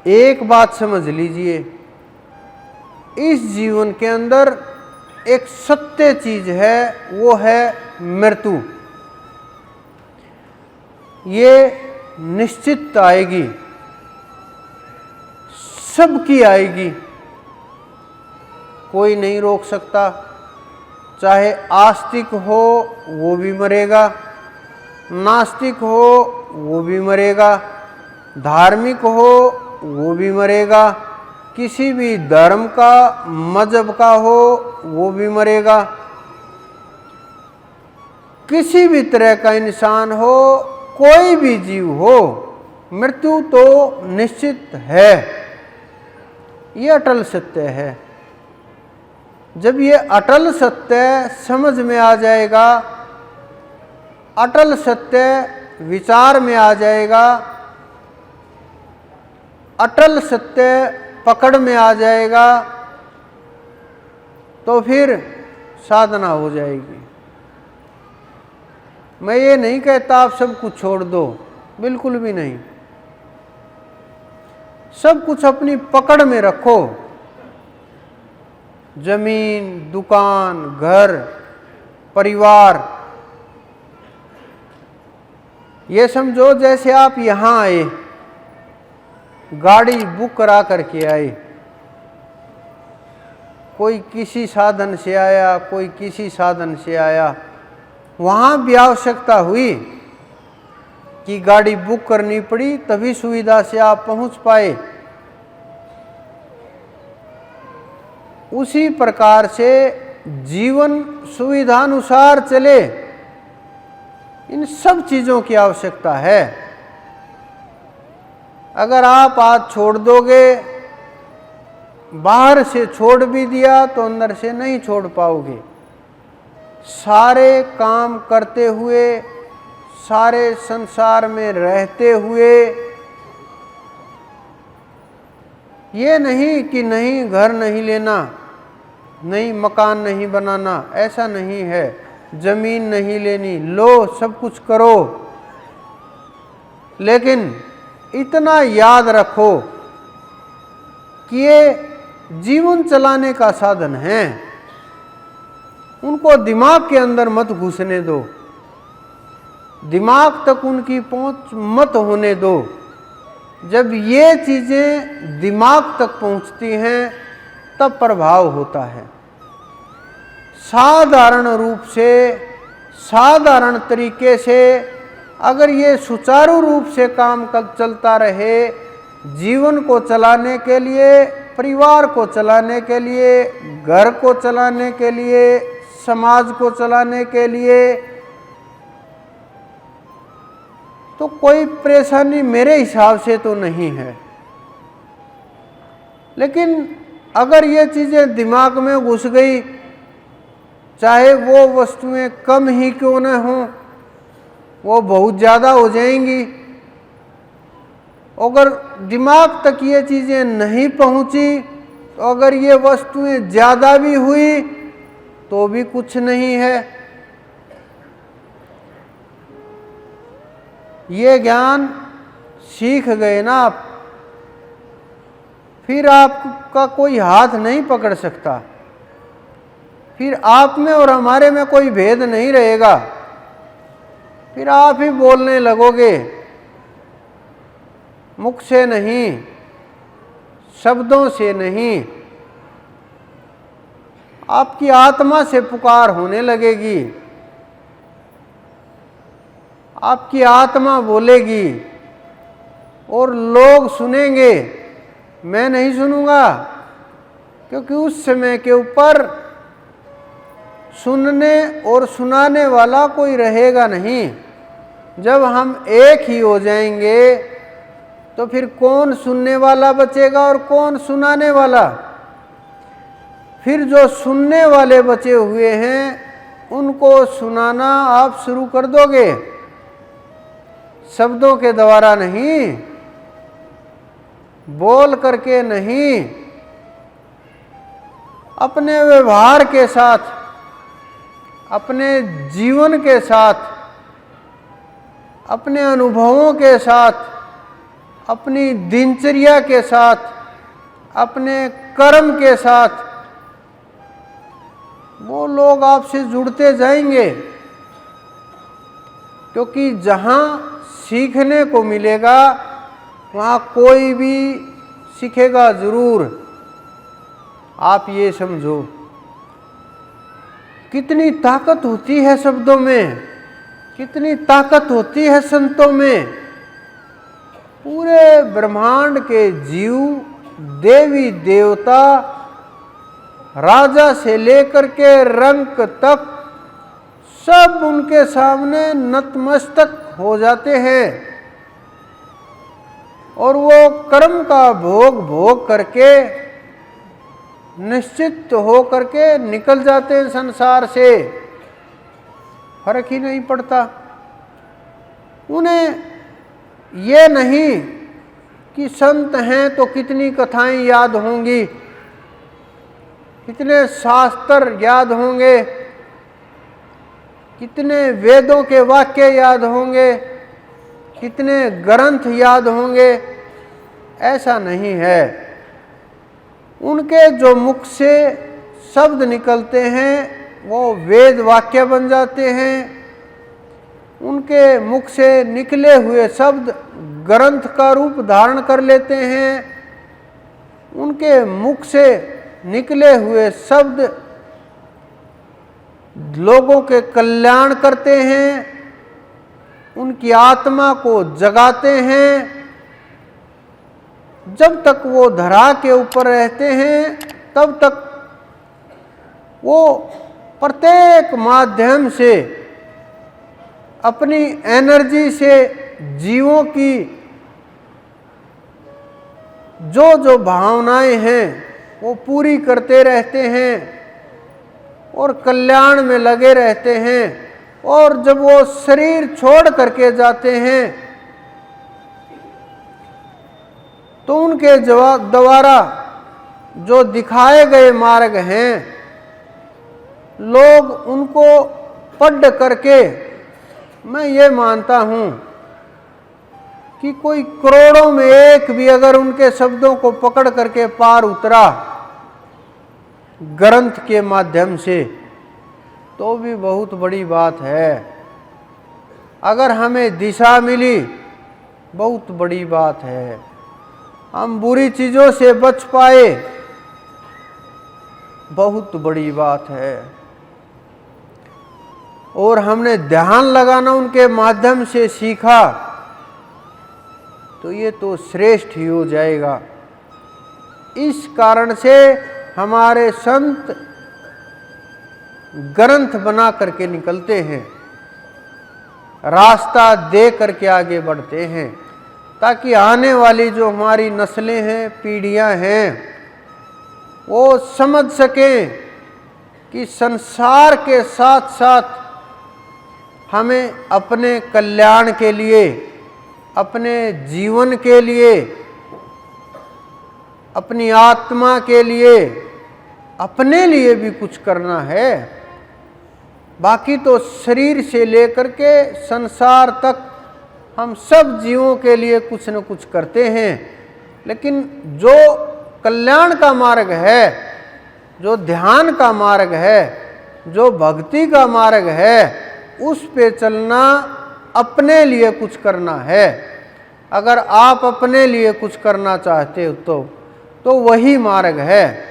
एक बात समझ लीजिए, इस जीवन के अंदर एक सत्य चीज है, वो है मृत्यु। ये निश्चित आएगी, सबकी आएगी, कोई नहीं रोक सकता। चाहे आस्तिक हो वो भी मरेगा, नास्तिक हो वो भी मरेगा, धार्मिक हो वो भी मरेगा, किसी भी धर्म का मजहब का हो वो भी मरेगा, किसी भी तरह का इंसान हो, कोई भी जीव हो, मृत्यु तो निश्चित है। ये अटल सत्य है। जब ये अटल सत्य समझ में आ जाएगा, अटल सत्य विचार में आ जाएगा, अटल सत्य पकड़ में आ जाएगा, तो फिर साधना हो जाएगी। मैं ये नहीं कहता आप सब कुछ छोड़ दो, बिल्कुल भी नहीं। सब कुछ अपनी पकड़ में रखो। जमीन, दुकान, घर, परिवार। ये समझो जैसे आप यहां आए, गाड़ी बुक करा करके आए, कोई किसी साधन से आया, कोई किसी साधन से आया, वहां भी आवश्यकता हुई कि गाड़ी बुक करनी पड़ी, तभी सुविधा से आप पहुंच पाए। उसी प्रकार से जीवन सुविधानुसार चले, इन सब चीजों की आवश्यकता है। अगर आप आज छोड़ दोगे, बाहर से छोड़ भी दिया तो अंदर से नहीं छोड़ पाओगे। सारे काम करते हुए, सारे संसार में रहते हुए, ये नहीं कि नहीं घर नहीं लेना, नहीं मकान नहीं बनाना, ऐसा नहीं है। जमीन नहीं लेनी, लो, सब कुछ करो, लेकिन इतना याद रखो कि ये जीवन चलाने का साधन है। उनको दिमाग के अंदर मत घुसने दो, दिमाग तक उनकी पहुंच मत होने दो। जब ये चीजें दिमाग तक पहुंचती हैं तब प्रभाव होता है। साधारण रूप से, साधारण तरीके से अगर ये सुचारू रूप से काम चलता रहे, जीवन को चलाने के लिए, परिवार को चलाने के लिए, घर को चलाने के लिए, समाज को चलाने के लिए, तो कोई परेशानी मेरे हिसाब से तो नहीं है। लेकिन अगर ये चीजें दिमाग में घुस गई, चाहे वो वस्तुएं कम ही क्यों न हों, वो बहुत ज़्यादा हो जाएंगी। अगर दिमाग तक ये चीज़ें नहीं पहुंची, तो अगर ये वस्तुएं ज़्यादा भी हुई तो भी कुछ नहीं है। ये ज्ञान सीख गए ना आप, फिर आपका कोई हाथ नहीं पकड़ सकता, फिर आप में और हमारे में कोई भेद नहीं रहेगा। फिर आप ही बोलने लगोगे, मुख से नहीं, शब्दों से नहीं, आपकी आत्मा से पुकार होने लगेगी। आपकी आत्मा बोलेगी और लोग सुनेंगे, मैं नहीं सुनूंगा, क्योंकि उस समय के ऊपर सुनने और सुनाने वाला कोई रहेगा नहीं। जब हम एक ही हो जाएंगे तो फिर कौन सुनने वाला बचेगा और कौन सुनाने वाला? फिर जो सुनने वाले बचे हुए हैं उनको सुनाना आप शुरू कर दोगे, शब्दों के द्वारा नहीं, बोल करके नहीं, अपने व्यवहार के साथ, अपने जीवन के साथ, अपने अनुभवों के साथ अपनी दिनचर्या के साथ, अपने कर्म के साथ वो लोग आपसे जुड़ते जाएंगे, क्योंकि जहाँ सीखने को मिलेगा वहाँ कोई भी सीखेगा ज़रूर। आप ये समझो कितनी ताकत होती है शब्दों में, कितनी ताकत होती है संतों में। पूरे ब्रह्मांड के जीव, देवी देवता, राजा से लेकर के रंक तक सब उनके सामने नतमस्तक हो जाते हैं और वो कर्म का भोग भोग करके निश्चित हो करके निकल जाते हैं संसार से। फर्क ही नहीं पड़ता उन्हें। ये नहीं कि संत हैं तो कितनी कथाएं याद होंगी, कितने शास्त्र याद होंगे, कितने वेदों के वाक्य याद होंगे, कितने ग्रंथ याद होंगे। ऐसा नहीं है। उनके जो मुख से शब्द निकलते हैं वो वेद वाक्य बन जाते हैं। उनके मुख से निकले हुए शब्द ग्रंथ का रूप धारण कर लेते हैं। उनके मुख से निकले हुए शब्द लोगों के कल्याण करते हैं, उनकी आत्मा को जगाते हैं। जब तक वो धरा के ऊपर रहते हैं तब तक वो प्रत्येक माध्यम से अपनी एनर्जी से जीवों की जो जो भावनाएं हैं वो पूरी करते रहते हैं और कल्याण में लगे रहते हैं। और जब वो शरीर छोड़ करके जाते हैं तो उनके द्वारा जो दिखाए गए मार्ग हैं लोग उनको पढ़ करके, मैं ये मानता हूँ कि कोई करोड़ों में एक भी अगर उनके शब्दों को पकड़ करके पार उतरा ग्रंथ के माध्यम से तो भी बहुत बड़ी बात है। अगर हमें दिशा मिली बहुत बड़ी बात है। हम बुरी चीज़ों से बच पाए बहुत बड़ी बात है। और हमने ध्यान लगाना उनके माध्यम से सीखा तो ये तो श्रेष्ठ ही हो जाएगा। इस कारण से हमारे संत ग्रंथ बना करके निकलते हैं, रास्ता दे करके आगे बढ़ते हैं, ताकि आने वाली जो हमारी नस्लें हैं, पीढ़ियां हैं, वो समझ सकें कि संसार के साथ साथ हमें अपने कल्याण के लिए, अपने जीवन के लिए, अपनी आत्मा के लिए, अपने लिए भी कुछ करना है। बाकी तो शरीर से लेकर के संसार तक हम सब जीवों के लिए कुछ न कुछ करते हैं। लेकिन जो कल्याण का मार्ग है, जो ध्यान का मार्ग है, जो भक्ति का मार्ग है, उस पे चलना, अपने लिए कुछ करना है। अगर आप अपने लिए कुछ करना चाहते हो तो वही मार्ग है।